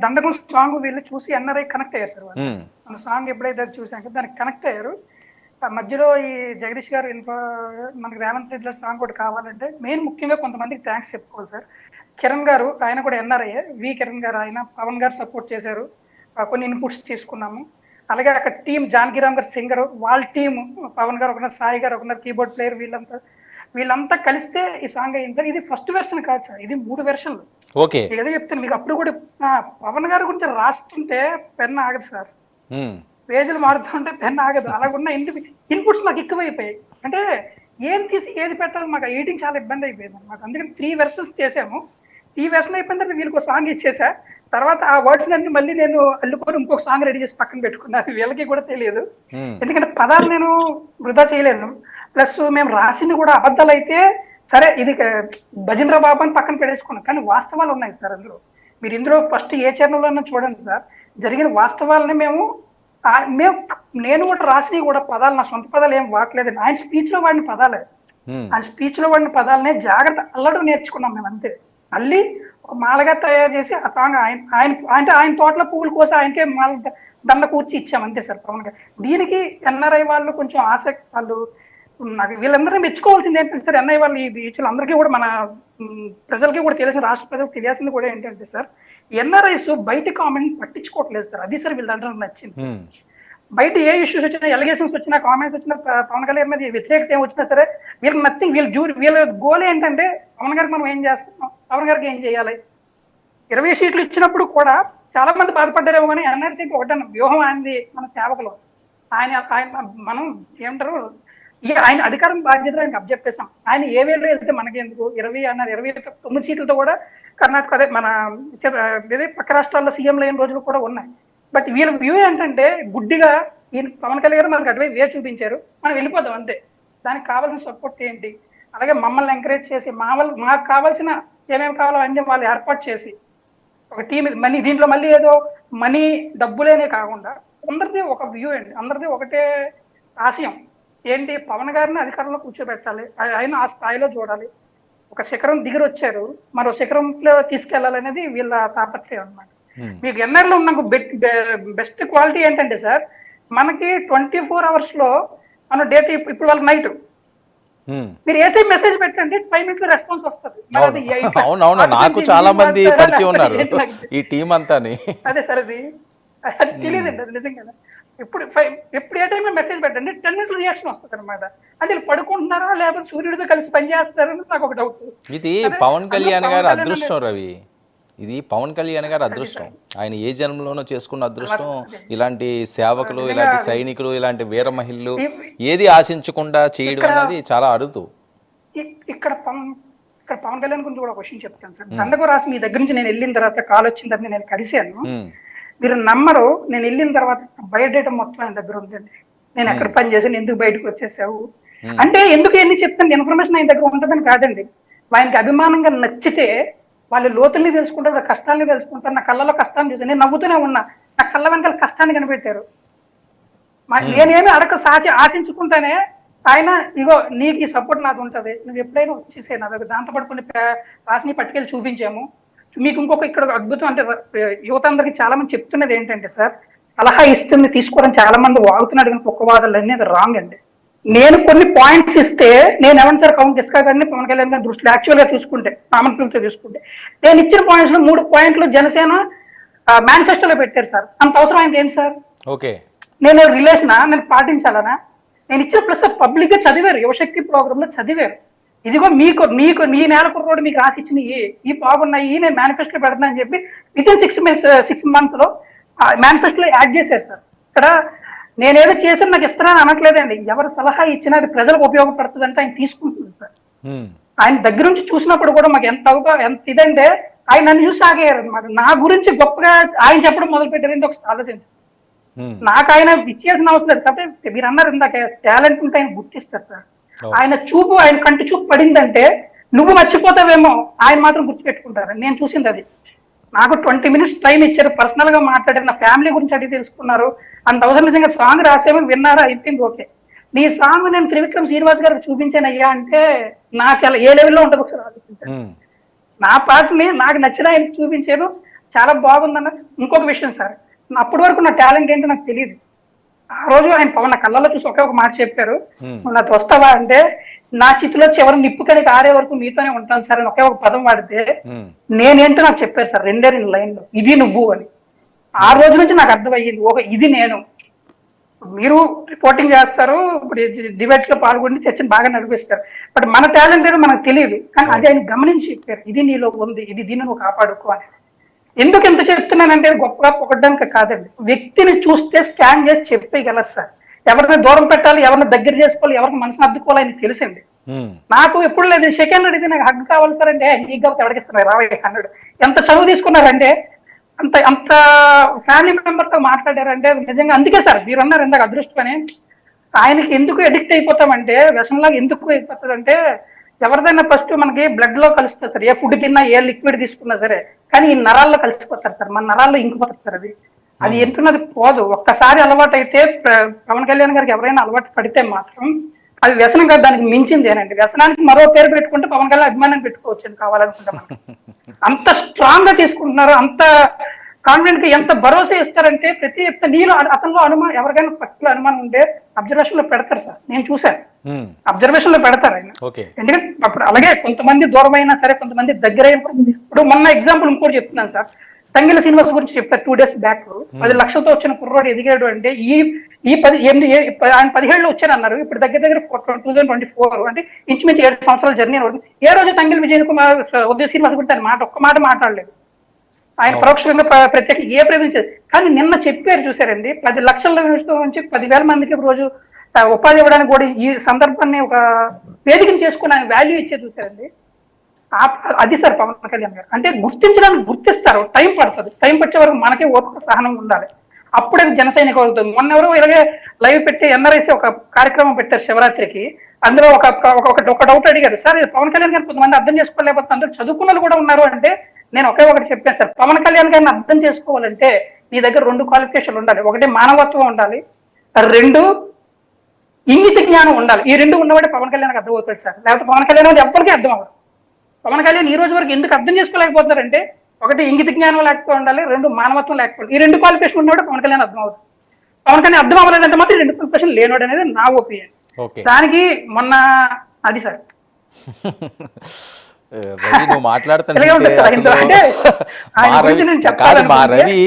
దండకం song వీళ్ళు చూసి NRI connect అయ్యారు సార్ వాళ్ళు. ఉమ్, మన సాంగ్ ఎప్పుడైతే చూసాక దానికి కనెక్ట్ అయ్యారు. ఆ మధ్యలో ఈ జగదీష్ గారు మనకి రేవంత్ రెడ్డి సాంగ్ కూడా కావాలంటే మెయిన్ ముఖ్యంగా కొంతమందికి థ్యాంక్స్ చెప్పుకోవాలి సార్. కిరణ్ గారు ఆయన కూడా ఎన్ఆర్ఐ, వి కిరణ్ గారు, ఆయన పవన్ గారు సపోర్ట్ చేశారు. కొన్ని ఇన్పుట్స్ తీసుకున్నాము. అలాగే అక్కడ టీం జానకిరామ్ గారు సింగర్, వాళ్ళ టీం పవన్ గారు ఒకన్నారు, సాయి గారు ఒకన్నారు కీబోర్డ్ ప్లేయర్, వీళ్ళంతా కలిస్తే ఈ సాంగ్ అయింది సార్. ఇది ఫస్ట్ వెర్షన్ కాదు సార్, ఇది 3 వెర్షన్లు. ఓకే, ఏదో చెప్తాను మీకు. అప్పుడు కూడా పవన్ గారి గురించి రాస్తుంటే పెన్ ఆగదు సార్, ఉమ్, పేజీలు మారుతుంటే పెన్ ఆగదు. అలాగున్న ఇన్పుట్స్ మాకు ఎక్కువైపోయాయి. అంటే ఏం తీసి ఏది పెట్టాలి మాకు ఎడిటింగ్ చాలా ఇబ్బంది అయిపోయింది మాకు. అందుకని 3 వెర్షన్స్ చేసాము. 3 వెర్షన్ అయిపోయిన తర్వాత వీళ్ళకి సాంగ్ ఇచ్చేసా. తర్వాత ఆ వర్డ్స్ అన్ని మళ్ళీ నేను అల్లుకొని ఇంకొక సాంగ్ రెడీ చేసి పక్కన పెట్టుకున్నాను. వీళ్ళకి కూడా తెలియదు, ఎందుకంటే పదాలు నేను వృధా చేయలేను. ప్లస్ మేము రాసింది కూడా అబద్ధాలు అయితే సరే, ఇది భజనరా బాబు అని పక్కన పెట్టేసుకున్నాం, కానీ వాస్తవాలు ఉన్నాయి సార్ అందులో. మీరు ఇందులో ఫస్ట్ ఏ ఛానల్లో చూడండి సార్, జరిగిన వాస్తవాలని నేను కూడా రాసినవి కూడా పదాలు నా సొంత పదాలు ఏం వాడలేదండి. ఆయన స్పీచ్ లో వాడిన పదాలే, ఆయన స్పీచ్ లో వాడిన పదాలనే జాగ్రత్త అల్లడం నేర్చుకున్నాం మేము అంతే. మళ్ళీ ఒక మాలగా తయారు చేసి ఆ సాంగ్ ఆయన తోటలో పువ్వులు కోసి ఆయనకే మాల దండ కూర్చి ఇచ్చాం అంతే సార్ పవన్ గారు. దీనికి ఎన్ఆర్ఐ వాళ్ళు కొంచెం ఆసక్తి, వాళ్ళు నాకు వీళ్ళందరినీ మెచ్చుకోవాల్సింది ఏంటంటే సార్, ఎన్ఐ వాళ్ళు ఈ బీచ్లు అందరికీ కూడా మన ప్రజలకి కూడా తెలిసిన, రాష్ట్ర ప్రజలకు తెలియాల్సింది కూడా ఏంటంటే సార్, ఎన్ఆర్ఐస్ బయట కామెంట్ పట్టించుకోవట్లేదు సార్. అది సార్ వీళ్ళందరూ నచ్చింది. బయట ఏ ఇష్యూస్ వచ్చినా, ఎలిగేషన్స్ వచ్చినా, కామెంట్స్ వచ్చినా, పవన్ కళ్యాణ్ మీద వ్యతిరేకత ఏం వచ్చినా సరే వీళ్ళకి నథింగ్. వీళ్ళ గోల్ ఏంటంటే పవన్ గారికి మనం ఏం చేస్తున్నాం, పవన్ గారికి ఏం చేయాలి. 20 సీట్లు ఇచ్చినప్పుడు కూడా చాలా మంది బాధపడ్డారేమో, కానీ ఎన్ఆర్ఐ ఒకటే వ్యూహం ఆయనది, మన సేవకులు ఆయన మనం ఏమంటారు, ఆయన అధికారం బాధ్యత ఆయనకు అబ్జెక్ట్. ఆయన ఏ వేలో వెళ్తే మనకెందుకు, 20 అన్నారు, 29 సీట్లతో కూడా కర్ణాటక అదే మన పక్క రాష్ట్రాల్లో సీఎం లేని రోజులు కూడా ఉన్నాయి. బట్ వీళ్ళ వ్యూ ఏంటంటే గుడ్డిగా ఈయన పవన్ కళ్యాణ్ గారు మనకు అటువైపు చూపించారు, మనం వెళ్ళిపోతాం అంతే. దానికి కావాల్సిన సపోర్ట్ ఏంటి, అలాగే మమ్మల్ని ఎంకరేజ్ చేసి మాకు కావాల్సిన ఏమేమి కావాలో అన్నీ వాళ్ళు ఏర్పాటు చేసి ఒక టీం మనీ, దీంట్లో మళ్ళీ ఏదో మనీ డబ్బులేనే కాకుండా అందరిది ఒక వ్యూ అండి, అందరిది ఒకటే ఆశయం ఏంటి, పవన్ గారిని అధికారంలో కూర్చోబెట్టాలి, ఆయన ఆ స్థాయిలో చూడాలి. ఒక శిఖరం దిగిరి వచ్చారు, మరో శిఖరంలో తీసుకెళ్లాలనేది వీళ్ళ తాపత్రయం అనమాట. మీకు ఎన్ఆర్లో ఉన్న బెస్ట్ క్వాలిటీ ఏంటంటే సార్, మనకి 24 hours లో మన డేట్, ఇప్పుడు వాళ్ళకి నైట్, మీరు ఏ టైం మెసేజ్ పెట్టండి 5 minutes లో రెస్పాన్స్ వస్తుంది. అవునవును, నాకు చాలా మంది పరిచయం ఉన్నారు ఈ టీం అంతా. అదే సార్, అది తెలియదండి, అది నిజం కదా. ఎప్పుడు ఏ టైంలో మెసేజ్ పెట్టండి 10 minutes రియాక్షన్ వస్తుంది అనమాట. అంటే వీళ్ళు పడుకుంటున్నారా లేకపోతే సూర్యుడితో కలిసి పనిచేస్తారని నాకు ఒక డౌట్. ఇది పవన్ కళ్యాణ్ గారి అదృష్టం రవి, ఇది పవన్ కళ్యాణ్ గారి అదృష్టం. ఆయన ఏ జన్మలోనో చేసుకున్న అదృష్టం. ఇలాంటి సేవకులు, ఇలాంటి సైనికులు, ఇలాంటి వీర మహిళలు ఏది ఆశించకుండా చేయడం అనేది చాలా అరుదు. ఇక్కడ పవన్ కళ్యాణ్ గురించి కూడా ఒక విషయం చెప్తాను సార్. దండకు రాసి మీ దగ్గర నుంచి నేను వెళ్ళిన తర్వాత, కాల్ వచ్చిన తర్వాత నేను కలిశాను. మీరు నమ్మరు, నేను వెళ్ళిన తర్వాత బయోడేటా మొత్తం ఆయన దగ్గర ఉందండి. నేను ఎక్కడ పని చేశాను, ఎందుకు బయటకు వచ్చేసావు అంటే, ఎందుకు ఎన్ని చెప్తాను ఇన్ఫర్మేషన్ ఆయన దగ్గర ఉంటుందని కాదండి. ఆయనకి అభిమానంగా నచ్చితే వాళ్ళ లోతుల్ని తెలుసుకుంటారు, వాళ్ళ కష్టాలని తెలుసుకుంటారు. నా కళ్ళలో కష్టాన్ని చూసాను, నేను నవ్వుతూనే ఉన్నా, నా కళ్ళ వెనకాల కష్టాన్ని కనిపెట్టారు. నేనేమి ఆశించుకుంటానే ఆయన, ఇగో నీకు ఈ సపోర్ట్ నాకు ఉంటుంది, నువ్వు ఎప్పుడైనా వచ్చేసే నా దగ్గర, దాంతో పాటు కొన్ని రాసిని పట్టుకెళ్ళి చూపించాము మీకు. ఇంకొక ఇక్కడ అద్భుతం అంటే, యువత అందరికి చాలా మంది చెప్తున్నది ఏంటంటే సార్, సలహా ఇస్తుంది తీసుకోవడం చాలా మంది వాగుతున్నాడు, కానీ కుక్కవాదాలు అన్నీ అది రాంగ్ అండి. నేను కొన్ని పాయింట్స్ ఇస్తే, నేను ఎవరి సార్ కౌంట్ చేసుకోగానే పవన్ కళ్యాణ్ గారి దృష్టిలో యాక్చువల్ గా తీసుకుంటే, ఆమంత్రులతో తీసుకుంటే, నేను ఇచ్చిన పాయింట్స్ లో 3 పాయింట్లు జనసేన మేనిఫెస్టోలో పెట్టారు సార్. అంత అవసరం ఆయనకి ఏంటి సార్? ఓకే, నేను నేను పాటించాలనా? నేను ఇచ్చిన ప్లస్ పబ్లిక్ గా చదివారు, యువశక్తి ప్రోగ్రామ్ లో చదివారు. ఇదిగో మీకు నీ నేల కుర్రోడు మీకు రాసి ఇచ్చిన ఈ బాగున్నాయి, నేను మేనిఫెస్టో పెడతాను అని చెప్పి వితిన్ 6 months లో మేనిఫెస్టోలో యాడ్ చేశారు సార్. ఇక్కడ నేనేదో చేసి నాకు ఇస్తున్నాను అనట్లేదండి, ఎవరు సలహా ఇచ్చినా అది ప్రజలకు ఉపయోగపడుతుంది అంటే ఆయన తీసుకుంటుంది సార్. ఆయన దగ్గర నుంచి చూసినప్పుడు కూడా మాకు ఎంత ఇదంటే, ఆయన నన్ను చూసి ఆగేయారు అనమాట. నా గురించి గొప్పగా ఆయన చెప్పడం మొదలు పెట్టారంటే ఒకసారి ఆలోచించారు. నాకు ఆయన ఇచ్చేసిన అవసరం లేదు, కాబట్టి మీరు అన్నారు ఇందాక టాలెంట్ ఉంటే ఆయన గుర్తిస్తారు సార్. ఆయన కంటి చూపు పడిందంటే నువ్వు మర్చిపోతావేమో, ఆయన మాత్రం గుర్తుపెట్టుకుంటారు. నేను చూసింది అది. నాకు 20 minutes టైం ఇచ్చారు, పర్సనల్ గా మాట్లాడారు, నా ఫ్యామిలీ గురించి అడిగి తెలుసుకున్నారు. అంత అవసరం నిజంగా సాంగ్ రాసేమని విన్నారా, అయిపోయింది ఓకే. నీ సాంగ్ నేను త్రివిక్రమ్ శ్రీనివాస్ గారికి చూపించాను అయ్యా అంటే నాకు ఏ లెవెల్లో ఉంటుంది ఒకసారి ఆలోచించాను. నా పాటని నాకు నచ్చిన ఆయన చూపించాను, చాలా బాగుందన్న. ఇంకొక విషయం సార్, అప్పటి వరకు నా టాలెంట్ ఏంటో నాకు తెలియదు. ఆ రోజు ఆయన పవన్ నా కళ్ళల్లో చూసి ఒకే ఒక మాట చెప్పారు, నువ్వు నాతో వస్తావా అంటే, నా చితిలో చివరి నిప్పు కడికి ఆరే వరకు మీతోనే ఉంటాను సార్ అని ఒకే ఒక పదం వాడితే నేనేంటో నాకు చెప్పారు సార్ 2 లైన్లు, ఇది నువ్వు అని. ఆ రోజు నుంచి నాకు అర్థమయ్యింది, ఇది నేను. మీరు రిపోర్టింగ్ చేస్తారు, ఇప్పుడు డిబేట్స్ లో పాల్గొని చర్చను బాగా నడిపిస్తారు, బట్ మన టాలెంట్ ఏదో మనకు తెలియదు. కానీ అది ఆయన గమనించి చెప్పారు, ఇది నీలో ఉంది, దీన్ని నువ్వు కాపాడుకో అని. ఎందుకు ఎంత చెప్తున్నానంటే గొప్పగా పొగడ్డానికి కాదండి, వ్యక్తిని చూస్తే స్కాన్ చేసి చెప్పేయగలరు సార్. ఎవరిని దూరం పెట్టాలి, ఎవరిని దగ్గర చేసుకోవాలి, ఎవరికి మనసుని అద్దుకోవాలి అని తెలిసింది. నాకు ఎప్పుడు లేదు, సెకండ్ అడిగితే నాకు హగ్ కావాలి సార్ అంటే, నీకు కాబట్టి ఎవరికిస్తున్నారు 100. ఎంత చదువు తీసుకున్నారంటే, అంత అంత ఫ్యామిలీ మెంబర్ తో మాట్లాడారంటే నిజంగా. అందుకే సార్ మీరు అన్నారు ఇందాక అదృష్టం అని. ఆయనకి ఎందుకు అడిక్ట్ అయిపోతామంటే, వ్యసనంలాగా ఎందుకు అయిపోతుంది అంటే, ఎవరిదైనా ఫస్ట్ మనకి బ్లడ్ లో కలుస్తుంది సార్, ఏ ఫుడ్ తిన్నా ఏ లిక్విడ్ తీసుకున్నా సరే, కానీ ఈ నరాల్లో కలిసిపోతారు సార్, మన నరాల్లో ఇంకిపోతారు సార్. అది ఎంటున్నది పోదు. ఒక్కసారి అలవాటు అయితే, పవన్ కళ్యాణ్ గారికి ఎవరైనా అలవాటు పడితే మాత్రం అది వ్యసనం కాదు, దానికి మించిందేనండి. వ్యసనానికి మరో పేరు పెట్టుకుంటే పవన్ కళ్యాణ్ అభిమానం పెట్టుకోవచ్చు కావాలనుకుంటే మనం. అంత స్ట్రాంగ్ గా తీసుకుంటున్నారు, అంత కాన్ఫిడెంట్ గా ఎంత భరోసా ఇస్తారంటే, ప్రతి నీలో అతనిలో అనుమానం, ఎవరికైనా పక్కన అనుమానం ఉంటే అబ్జర్వేషన్ లో పెడతారు సార్. నేను చూశాను, అబ్జర్వేషన్ లో పెడతారు ఆయన. ఎందుకంటే అప్పుడు అలాగే కొంతమంది దూరం అయినా సరే, కొంతమంది దగ్గర ఇప్పుడు మొన్న ఎగ్జాంపుల్ ఇంకోటి చెప్తున్నాను సార్, తంగిల శ్రీనివాస్ గురించి చెప్పారు 2 days బ్యాక్. 10 లక్షలతో వచ్చిన కుర్రోడు ఎదిగాడు అంటే, ఆయన 17లో వచ్చానన్నారు, ఇప్పుడు దగ్గర 2024 అంటే ఇంచుమించు 7 సంవత్సరాల జర్నీ. ఏ రోజు తంగిల విజయ్ కుమార్ ఉదయ శ్రీనివాస్ గురించి ఆయన ఒక్క మాట మాట్లాడలేదు. ఆయన పరోక్షంగా ప్రత్యేక ఏ ప్రయత్నం. కానీ నిన్న చెప్పారు చూసారండి, 10 లక్షల నుంచి 10,000 మందికి రోజు ఉపాధి ఇవ్వడానికి కూడా ఈ సందర్భాన్ని ఒక వేదికను చేసుకుని ఆయన వాల్యూ ఇచ్చేది చూసారండి. అది సార్ పవన్ కళ్యాణ్ గారు అంటే, గుర్తించడానికి గుర్తిస్తారు, టైం పడుతుంది. టైం పట్టే వరకు మనకే ఓపిక సహనం ఉండాలి, అప్పుడే జన సైనికులు అవుతుంది. మొన్న ఎవరో ఇలాగే లైవ్ పెట్టి ఎన్ఆర్ఐసి ఒక కార్యక్రమం పెట్టారు శివరాత్రికి. అందులో ఒక డౌట్ అడిగారు, సార్ పవన్ కళ్యాణ్ గారు కొంతమంది అర్థం చేసుకోలేకపోతే అందరూ చదువుకున్న కూడా ఉన్నారు అంటే, నేను ఒకటి చెప్పాను సార్, పవన్ కళ్యాణ్ గారిని అర్థం చేసుకోవాలంటే నీ దగ్గర 2 క్వాలిఫికేషన్లు ఉండాలి. ఒకటి మానవత్వం ఉండాలి, 2 ఇంగిత జ్ఞానం ఉండాలి. ఈ 2 ఉన్నవాడే పవన్ కళ్యాణ్కి అర్థం అవుతుంది సార్, లేకపోతే పవన్ కళ్యాణ్ ఎవ్వరికీ అర్థం అవ్వదు. పవన్ కళ్యాణ్ ఈ రోజు వరకు ఎందుకు అర్థం చేసుకోలేకపోతున్నారంటే, ఒకటి ఇంగిత జ్ఞానం లేకపోతే ఉండాలి, 2 మానవత్వం లేకపోవాలి. ఈ 2 క్వాలిఫికేషన్ ఉన్నవాడే పవన్ కళ్యాణ్ అర్థం అవుతుంది. పవన్ కళ్యాణ్ అర్థం అవ్వాలంటే మాత్రం 2 క్వాలిఫికేషన్ లేనోడు అనేది నా ఒపీనియన్. దానికి మొన్న అది సార్ రవి నువ్వు మాట్లాడుతున్నా అంటే రవి